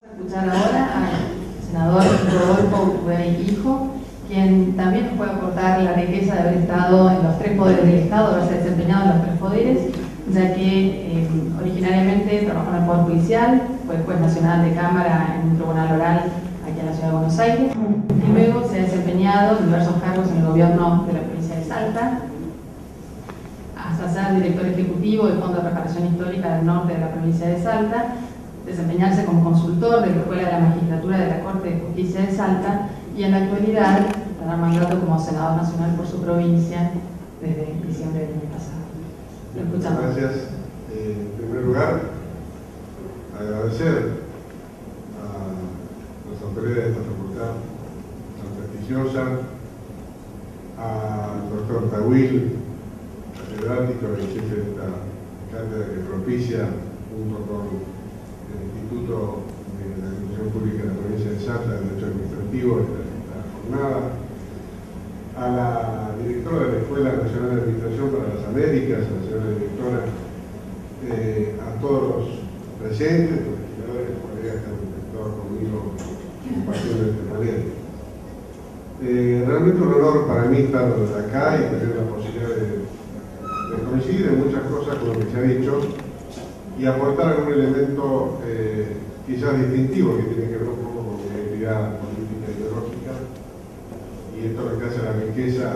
Escuchar ahora al senador Rodolfo Ubey Hijo, quien también nos puede aportar la riqueza de haber estado en los tres poderes del Estado, haberse desempeñado en los tres poderes, ya que originariamente trabajó en el Poder Judicial, fue juez nacional de Cámara en un tribunal oral aquí en la Ciudad de Buenos Aires, y luego se ha desempeñado en diversos cargos en el gobierno de la provincia de Salta, hasta ser director ejecutivo del Fondo de Reparación Histórica del Norte de la provincia de Salta, desempeñarse como consultor de la Escuela de la Magistratura de la Corte de Justicia de Salta y en la actualidad tener mandato como senador nacional por su provincia desde diciembre del año pasado. Lo escuchamos. Gracias. En primer lugar, agradecer a las autoridades de esta facultad tan prestigiosa, al doctor Tawil, catedrático y jefe de esta cátedra que propicia, junto con el Instituto de la Administración Pública de la Provincia de Salta, de Derecho Administrativo, esta jornada, a la directora de la Escuela Nacional de Administración para las Américas, a la señora directora, a todos los presentes, los legisladores, colegas que han estado conmigo compartiendo este panel. Realmente un honor para mí estar acá y tener la posibilidad de coincidir en muchas cosas con lo que se ha dicho y aportar algún elemento quizás distintivo que tiene que ver un poco con mi identidad política e ideológica, y esto es lo que hace la riqueza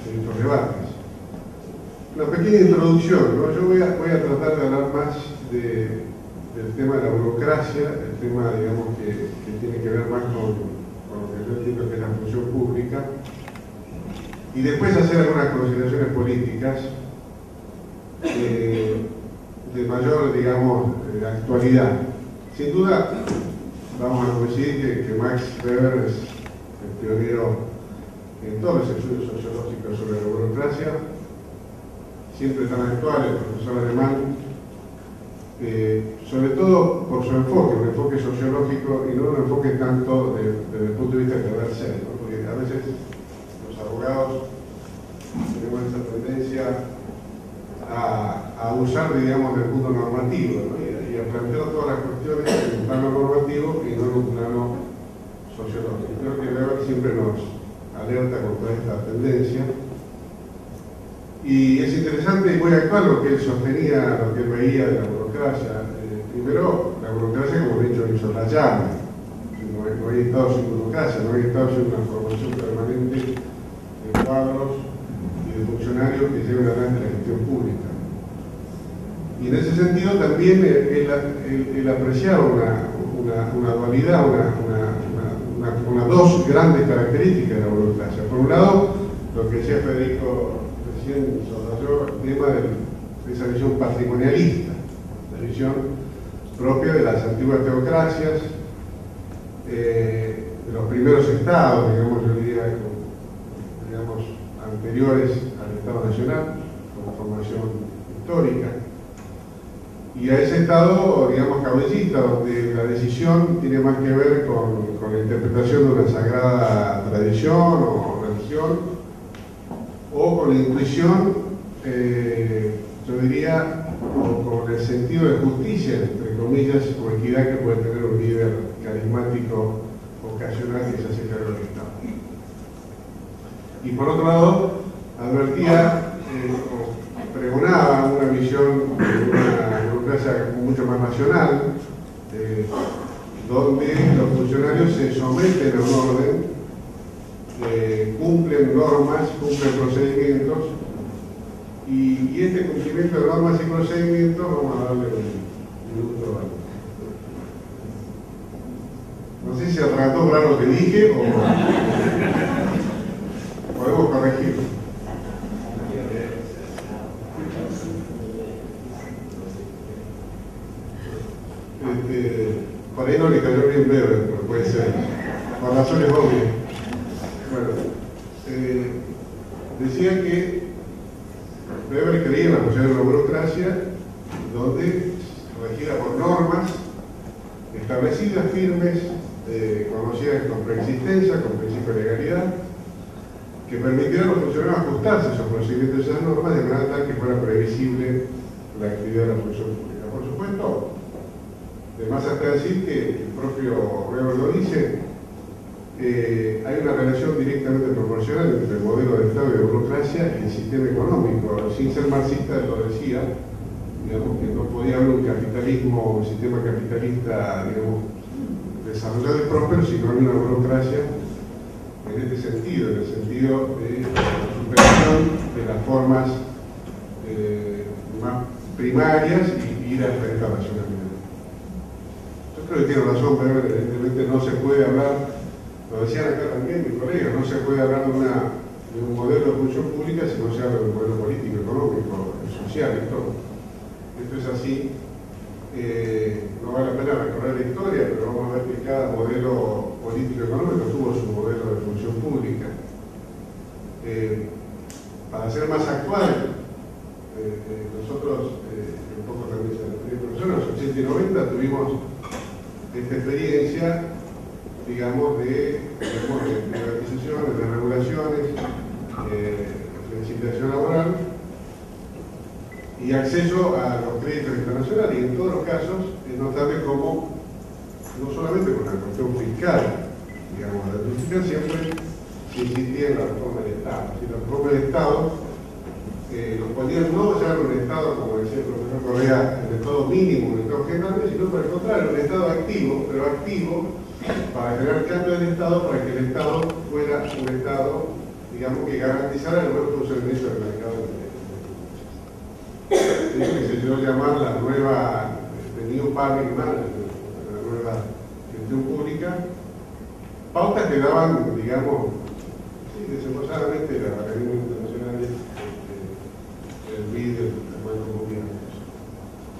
de estos debates. Una pequeña introducción, ¿no? Yo voy a tratar de hablar más del tema de la burocracia, el tema, digamos, que tiene que ver más con lo que yo entiendo que es la función pública, y después hacer algunas consideraciones políticas de mayor, digamos, actualidad. Sin duda, vamos a coincidir que Max Weber es el pionero en todos los estudios sociológicos sobre la burocracia, siempre tan actual, el profesor alemán, sobre todo por su enfoque, un enfoque sociológico y no un enfoque tanto desde el punto de vista de deber ser, ¿no? Porque a veces los abogados tenemos esa tendencia a usar, digamos, del punto normativo, ¿no? y a plantear todas las cuestiones en un plano normativo y no en un plano sociológico. Creo que Weber siempre nos alerta contra esta tendencia. Y es interesante y muy actual lo que él sostenía, lo que él veía de la burocracia. Primero, la burocracia como un hecho insoslayable. No hay Estado sin burocracia, no hay Estado sin una formación permanente de cuadros y de funcionarios que lleven adelante la gestión pública. Y en ese sentido también él apreciaba una dualidad, una dos grandes características de la burocracia. Por un lado, lo que decía Federico recién soslayó, el tema de esa visión patrimonialista, la visión propia de las antiguas teocracias, de los primeros estados, digamos, yo diría, digamos, anteriores al Estado Nacional, con formación histórica, y a ese estado, digamos, cabecista, donde la decisión tiene más que ver con la interpretación de una sagrada tradición o religión, o con la intuición, yo diría, o con el sentido de justicia, entre comillas, o equidad que puede tener un líder carismático ocasional que se hace cargo del Estado. Y por otro lado, advertía o pregonaba una visión de una burocracia mucho más nacional, donde los funcionarios se someten a un orden, cumplen normas, cumplen procedimientos, y este cumplimiento de normas y procedimientos, vamos a darle un minuto. No sé si atragantó claro lo que dije o podemos corregirlo. Por ahí no le cayó bien breve, pero puede ser, por razones obvias. Bueno, decía que Weber creía en la posibilidad de una burocracia donde, regida por normas establecidas, firmes, conocidas con preexistencia, con principio de legalidad, que permitieran a los funcionarios ajustarse a esos procedimientos y esas normas de manera tal que fuera previsible la actividad de la función pública. Por supuesto, Además, hasta decir que el propio Weber lo dice, hay una relación directamente proporcional entre el modelo de Estado y de burocracia y el sistema económico. Sin ser marxista, él lo decía, digamos, que no podía haber un capitalismo, un sistema capitalista, digamos, desarrollado y próspero si no había una burocracia en este sentido, en el sentido de la superación de las formas más primarias y ir al frente a la racionalidad. Yo creo que tiene razón, pero evidentemente no se puede hablar, lo decían acá también mis colegas, no se puede hablar de un modelo de función pública si no se habla de un modelo político, económico, social y todo. Esto es así. No vale la pena recorrer la historia, pero vamos a ver que cada modelo político-económico tuvo su modelo de función pública. Para ser más actual, nosotros, un poco también se refiere el profesor, en los 80 y 90 tuvimos esta experiencia, digamos, de privatizaciones, de regulaciones, flexibilización laboral y acceso a los créditos internacionales. Y en todos los casos es notable cómo, no solamente con la cuestión fiscal, digamos, la cuestión fiscal siempre se insistía en la reforma del Estado. Si la reforma del Estado nos ponían no ya en un Estado, como decía el profesor Correa, el Estado mínimo, un Estado general, sino por el contrario, un Estado activo, pero activo para generar cambio del Estado, para que el Estado fuera un Estado, digamos, que garantizara el buen funcionamiento del mercado de eso que se llegó a llamar la nueva, the new public management, la nueva gestión pública, pautas que daban, digamos, sí, desembolsadamente la Academia Internacional, el BID, el Banco Mundial.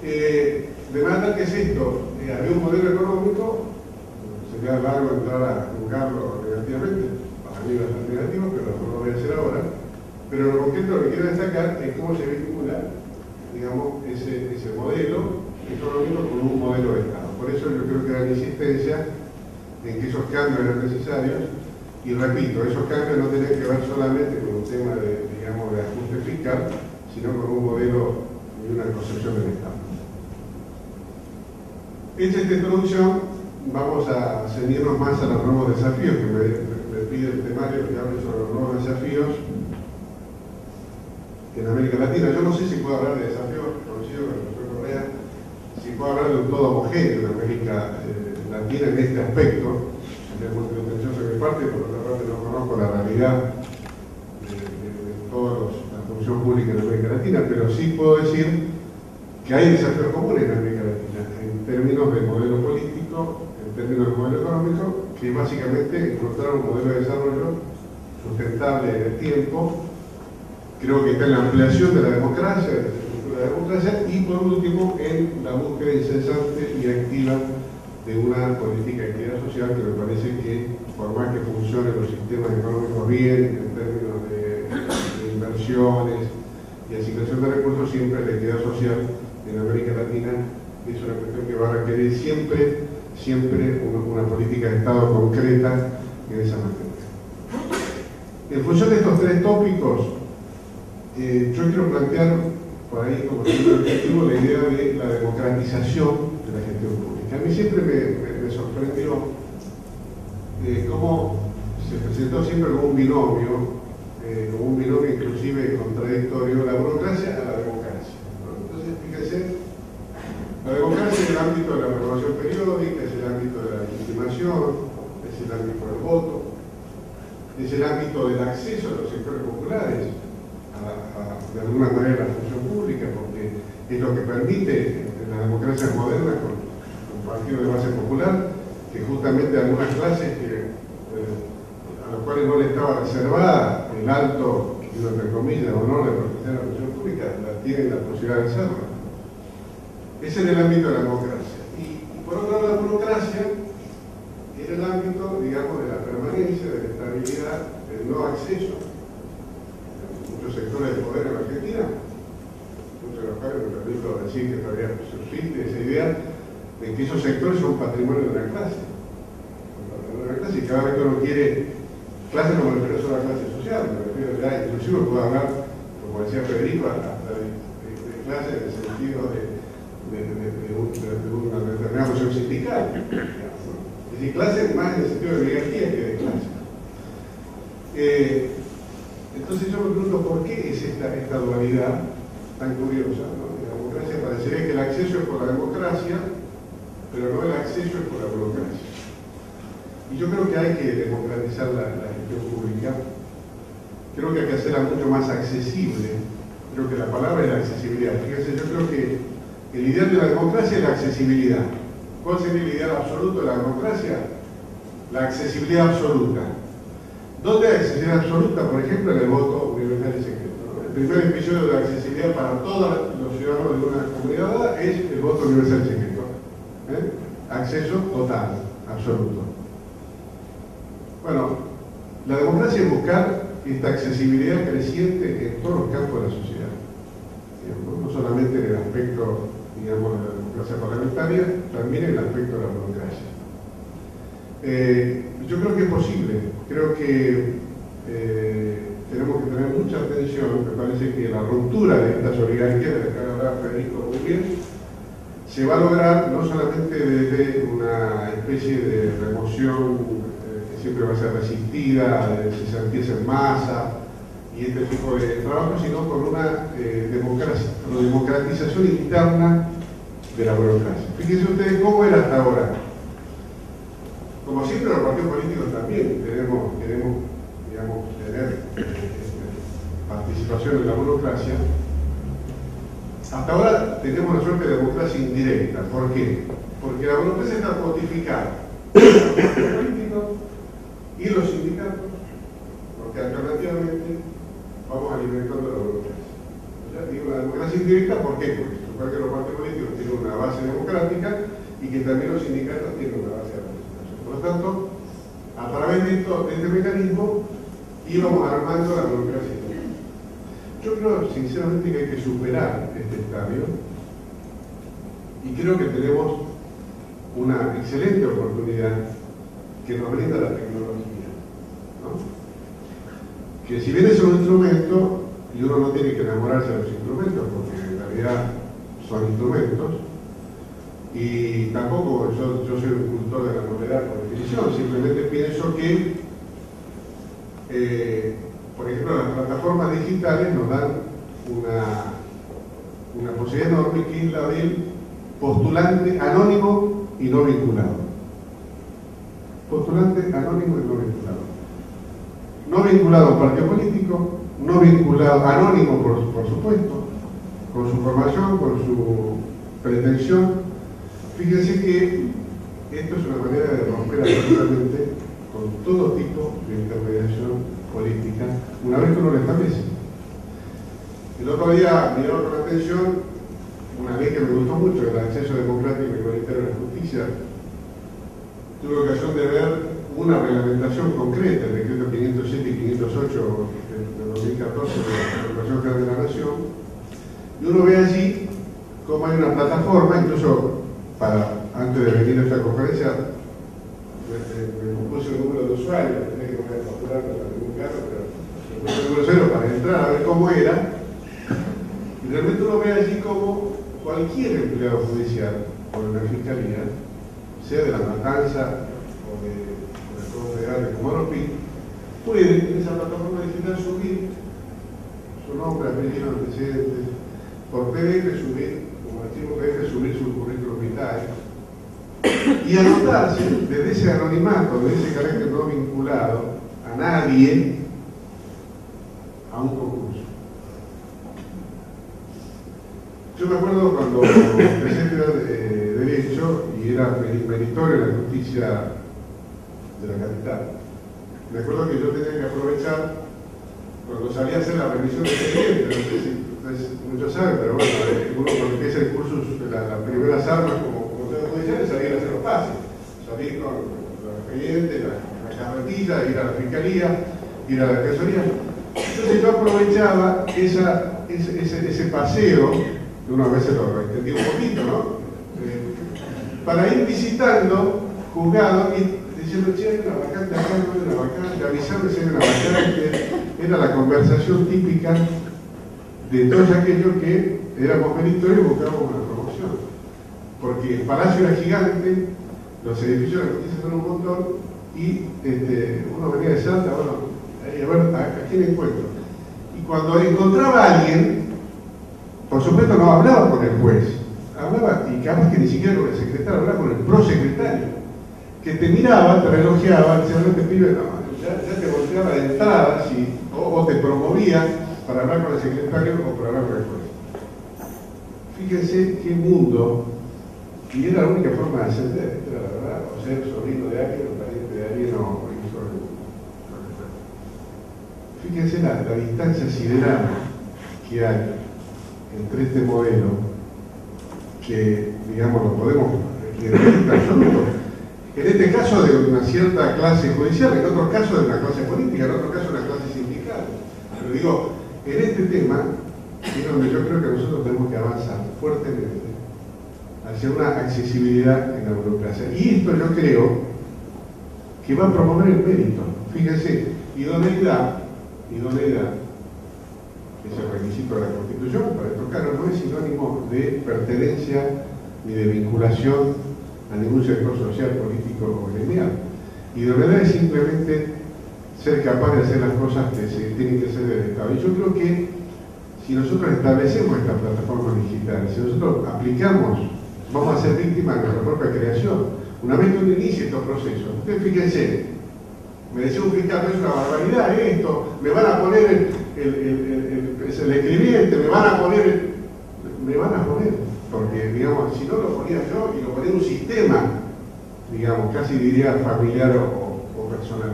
De manera que es esto, había un modelo económico, sería largo entrar a juzgarlo negativamente, para mí va a ser negativo, pero no lo voy a hacer ahora, pero lo concreto lo que quiero destacar es cómo se vincula, digamos, ese modelo económico con un modelo de Estado. Por eso yo creo que hay insistencia en que esos cambios eran necesarios, y repito, esos cambios no tienen que ver solamente con un tema de, digamos, de ajuste fiscal, sino con un modelo y una concepción del Estado. Hecha esta introducción, vamos a ceñirnos más a los nuevos desafíos que me pide el temario que hable sobre los nuevos desafíos en América Latina. Yo no sé si puedo hablar de desafíos, conocido con el profesor Correa, si puedo hablar de un todo homogéneo en América Latina en este aspecto. Sería muy pretencioso de mi parte, por otra parte no conozco la realidad de toda la función pública en América Latina, pero sí puedo decir que hay desafíos comunes en América Latina, en términos del modelo político, en términos del modelo económico, que básicamente encontrar un modelo de desarrollo sustentable en el tiempo. Creo que está en la ampliación de la democracia, de la estructura de la democracia, y por último en la búsqueda incesante y activa de una política de equidad social que me parece que, por más que funcionen los sistemas económicos bien, en términos de inversiones y asignación de recursos, siempre la equidad social en América Latina es una cuestión que va a requerir siempre una política de Estado concreta en esa materia. En función de estos tres tópicos, yo quiero plantear por ahí como objetivo la idea de la democratización de la gestión pública. A mí siempre me sorprendió cómo se presentó siempre como un binomio inclusive contradictorio, la burocracia a la democracia, ¿no? Entonces, fíjense, la democracia es el ámbito de la renovación periódica, es el ámbito de la legitimación, es el ámbito del voto, es el ámbito del acceso a los sectores populares de alguna manera la función pública, porque es lo que permite en las democracias modernas con partidos de base popular que justamente algunas clases a las cuales no le estaba reservada el alto, entre comillas, honor de proteger la función pública, tienen la posibilidad de hacerlo. Ese es el ámbito de la democracia. Y por otro lado, la burocracia era el ámbito, digamos, de la permanencia, de la estabilidad, del no acceso muchos sectores de poder en la Argentina, muchos de los cuales me permito decir que todavía subsiste esa idea de que esos sectores son patrimonio de la clase. Y cada vez que uno quiere, clase no me refiero solo a la clase social, me refiero ya, inclusive puedo hablar, como decía Federico, hasta de clase en el sentido de una determinada posición sindical. Es decir, clase más en el sentido de oligarquía que de clase. Entonces yo me pregunto por qué es esta dualidad tan curiosa, ¿no? La democracia parecería que el acceso es por la democracia, pero no el acceso es por la burocracia. Y yo creo que hay que democratizar la gestión pública. Creo que hay que hacerla mucho más accesible. Creo que la palabra es la accesibilidad. Fíjense, yo creo que el ideal de la democracia es la accesibilidad. ¿Cuál sería el ideal absoluto de la democracia? La accesibilidad absoluta. ¿Dónde hay accesibilidad absoluta? Por ejemplo, en el voto universal y secreto, ¿no? El primer episodio de la accesibilidad para todos los ciudadanos de una comunidad dada es el voto universal y secreto. Acceso total, absoluto. Bueno, la democracia es buscar esta accesibilidad creciente en todos los campos de la sociedad. No solamente en el aspecto, digamos, de la democracia parlamentaria, también en el aspecto de la burocracia. Yo creo que es posible. Creo que tenemos que tener mucha atención. Me parece que la ruptura de estas oligarquías, de las que hablaba Federico muy bien, se va a lograr no solamente desde una especie de remoción que siempre va a ser resistida, si se empieza en masa y este tipo de trabajo, sino con una democratización interna de la burocracia. Fíjense ustedes cómo era hasta ahora. Como siempre, los partidos políticos también queremos digamos, tener participación en la burocracia. Hasta ahora tenemos una suerte de democracia indirecta. ¿Por qué? Porque la burocracia está codificada por los partidos políticos y los sindicatos, porque alternativamente vamos alimentando la burocracia. O sea, digo la democracia indirecta, ¿por qué? Porque supone que los partidos políticos tienen una base democrática y que también los sindicatos tienen una base de representación. Por lo tanto, a través de este mecanismo íbamos armando la burocracia. Yo creo sinceramente que hay que superar este estadio y creo que tenemos una excelente oportunidad que nos brinda la tecnología, ¿no? Que si bien es un instrumento, y uno no tiene que enamorarse de los instrumentos, porque en realidad son instrumentos, y tampoco yo soy un cultor de la novedad por definición, simplemente pienso que por ejemplo, las plataformas digitales nos dan una posibilidad enorme, que es la del postulante anónimo y no vinculado. Postulante anónimo y no vinculado. No vinculado a un partido político, no vinculado, anónimo por supuesto, con su formación, con su pretensión. Fíjense que esto es una manera de romper absolutamente con todo tipo de intermediación política, una vez que uno lo establece. El otro día miraba con atención una ley que me gustó mucho, el acceso democrático y igualitario a la justicia. Tuve ocasión de ver una reglamentación concreta, el decreto 507 y 508 de 2014 de la Procuración General de la Nación, y uno ve allí cómo hay una plataforma, incluso antes de venir a esta conferencia me compuse un número de usuarios, tenía que poner popular para ningún caso, pero me puse el número cero para entrar a ver cómo era, y realmente uno ve allí como cualquier empleado judicial o de la fiscalía, sea de La Matanza o de la Corte Federal de Comoropí, puede en esa plataforma digital subir su nombre, apellido, antecedentes, por PDF subir, como archivo PDF subir su currículum vitae, y anotarse desde ese anonimato, desde ese carácter no vinculado a nadie, a un concurso. Yo me acuerdo cuando empecé a estudiar Derecho y era meritorio en la justicia de la capital. Me acuerdo que yo tenía que aprovechar cuando salía a hacer la revisión de expediente, no sé si ustedes muchos saben, pero bueno, uno cuando empieza el curso, las primeras armas como judiciales, salir a hacer los pases, salir con los expedientes, la carretilla, ir a la fiscalía, ir a la defensoría. Entonces yo aprovechaba ese paseo, que uno a veces lo extendía un poquito, ¿no? Para ir visitando juzgados y diciendo, che, hay una vacante acá, no hay una vacante, avisarme si hay una vacante. Era la conversación típica de todos aquellos que éramos meritorios y buscábamos una promoción. porque el palacio era gigante, los edificios de la justicia son un montón, y uno venía de Salta, bueno, a ver a quién encuentro. Y cuando encontraba a alguien, por supuesto no hablaba con el juez, hablaba, y capaz que ni siquiera con el secretario, hablaba con el prosecretario, que te miraba, te relojeaba, decía, no te pibe, no, ya te volteaba de entrada, ¿sí? o te promovía para hablar con el secretario o para hablar con el juez. Fíjense qué mundo, y era la única forma de ascender, era la verdad, o ser sobrino de alguien, o pariente de alguien, o hijo de lo que fuera. Fíjense la distancia sideral que hay entre este modelo, que, digamos, lo podemos en absoluto. En este caso de una cierta clase judicial, en otro caso de una clase política, en otro caso de una clase sindical. Pero digo, en este tema es donde yo creo que nosotros tenemos que avanzar fuertemente hacia una accesibilidad en la burocracia. Y esto yo creo que va a promover el mérito. Fíjense, idoneidad, que es el requisito de la Constitución, para estos cargos no es sinónimo de pertenencia ni de vinculación a ningún sector social, político o gremial. Idoneidad es simplemente ser capaz de hacer las cosas que se tienen que hacer del Estado. Y yo creo que si nosotros establecemos esta plataforma digital, si nosotros aplicamos, vamos a ser víctimas de nuestra propia creación. Una vez que uno inicie estos procesos, ustedes fíjense, me decía un fiscal, es una barbaridad esto, me van a poner el escribiente, me van a poner, porque digamos, si no lo ponía yo y lo ponía un sistema, digamos, casi diría familiar o personal.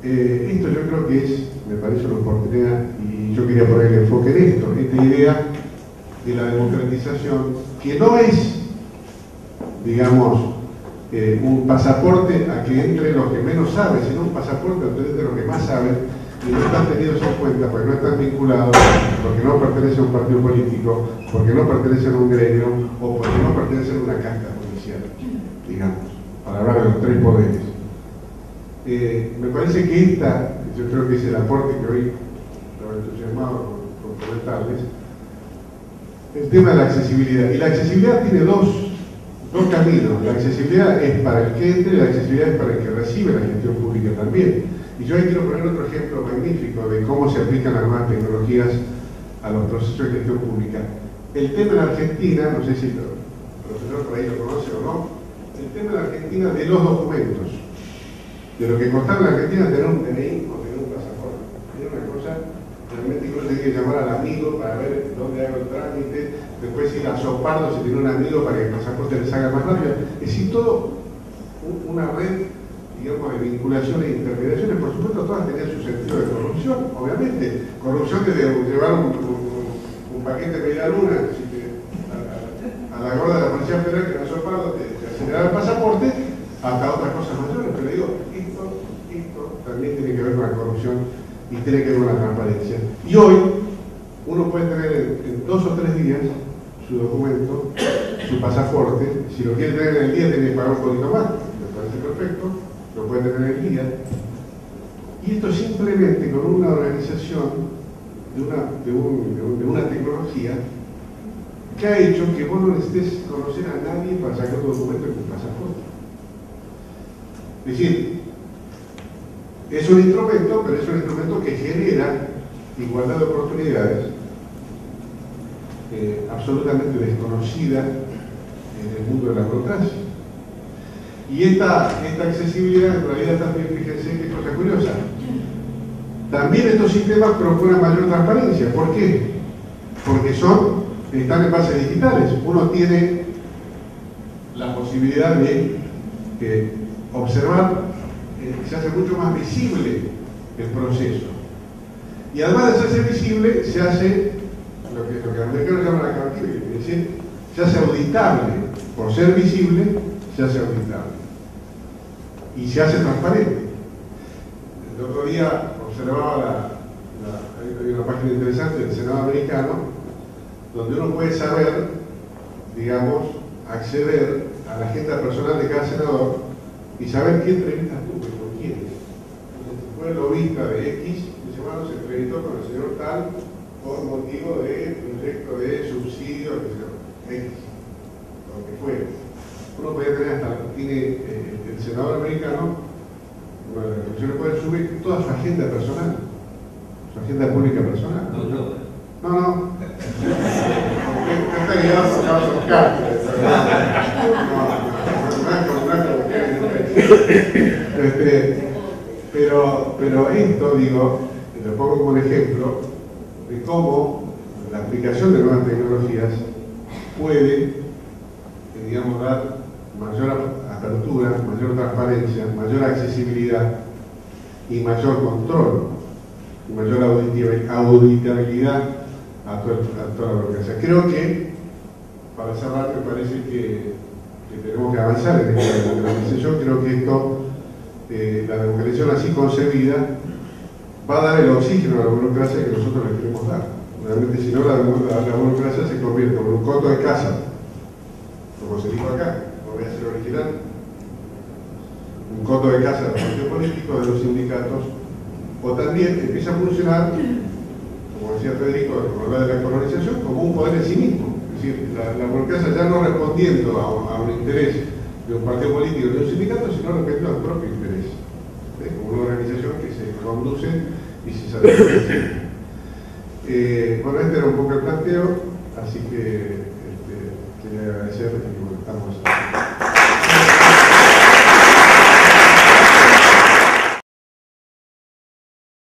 Esto yo creo que es, me parece una oportunidad, y yo quería poner el enfoque en esto, esta idea de la democratización, que no es, digamos, un pasaporte a que entre los que menos saben, sino un pasaporte a que entre los que más saben, y no están tenidos en cuenta porque no están vinculados, porque no pertenecen a un partido político, porque no pertenecen a un gremio, o porque no pertenecen a una casta judicial, digamos, para hablar de los tres poderes. Me parece que yo creo que es el aporte que hoy lo he entusiasmado con comentarles, el tema de la accesibilidad. Y la accesibilidad tiene dos caminos. La accesibilidad es para el que entre y la accesibilidad es para el que recibe la gestión pública también. Y yo ahí quiero poner otro ejemplo magnífico de cómo se aplican las nuevas tecnologías a los procesos de gestión pública. El tema en Argentina, no sé si el profesor por ahí lo conoce o no, el tema en Argentina de los documentos. De lo que costaba en Argentina tener un DNI o tener un pasaporte. Era una cosa realmente que uno tenía que llamar al amigo para ver dónde hago el trámite, después ir a Sopardo si tiene un amigo para que el pasaporte les haga más rápido. Es decir, todo una red, digamos, de vinculaciones e intermediaciones. Por supuesto, todas tenían su sentido de corrupción, obviamente. Corrupción desde llevar un paquete de media luna a la gorda de la Policía Federal que era Sopardo, te aceleraba el pasaporte, hasta otras cosas mayores. Pero digo, esto también tiene que ver con la corrupción y tiene que ver con la transparencia. Y hoy uno puede tener en 2 o 3 días su documento, su pasaporte. Si lo quiere tener en el día tiene que pagar un poquito más, me parece perfecto, lo puede tener en el día. Y esto simplemente con una organización de una tecnología que ha hecho que vos no necesites conocer a nadie para sacar tu documento en tu pasaporte. Es decir, es un instrumento, pero es un instrumento que genera igualdad de oportunidades absolutamente desconocida en el mundo de la burocracia. Y esta accesibilidad en realidad también, fíjense qué cosa curiosa, también estos sistemas procuran mayor transparencia. ¿Por qué? Porque están en bases digitales. Uno tiene la posibilidad de observar, se hace mucho más visible el proceso. Y además de hacerse visible, se hace lo que los americanos llaman accountability, es decir, se hace auditable. Por ser visible, se hace auditable. Y se hace transparente. El otro día observaba hay una página interesante del Senado americano, donde uno puede saber, digamos, acceder a la agenda personal de cada senador y saber qué entrevistas tuvo y con quiénes. Entonces, fue el lobista de X, dice, bueno, se entrevistó con el señor tal por motivo de proyecto de subsidio, X, lo que fuera. Uno podría tener hasta, tiene el senador americano, bueno, las elecciones pueden subir toda su agenda personal, su agenda pública personal. No, no. Está guiado por Carlos Castro. Pero esto, digo, lo pongo como un ejemplo de cómo la aplicación de nuevas tecnologías puede, digamos, dar mayor apertura, mayor transparencia, mayor accesibilidad y mayor control, y mayor auditabilidad a toda la burocracia. Creo que, para cerrar, me parece que tenemos que avanzar en esta democratización. Creo que esto, la democratización así concebida, va a dar el oxígeno a la burocracia que nosotros le queremos dar. Realmente, si no, la burocracia se convierte en un coto de casa, como se dijo acá, no voy a ser original, un coto de casa de los partidos políticos, de los sindicatos, o también empieza a funcionar, como decía Federico, de la colonización, como un poder en sí mismo. Es decir, la burocracia ya no respondiendo a un interés de un partido político o de un sindicato, sino respondiendo al propio interés, como una organización que se conduce y se satisface. Bueno, este era un poco el planteo, así que quería agradecer y bueno, estamos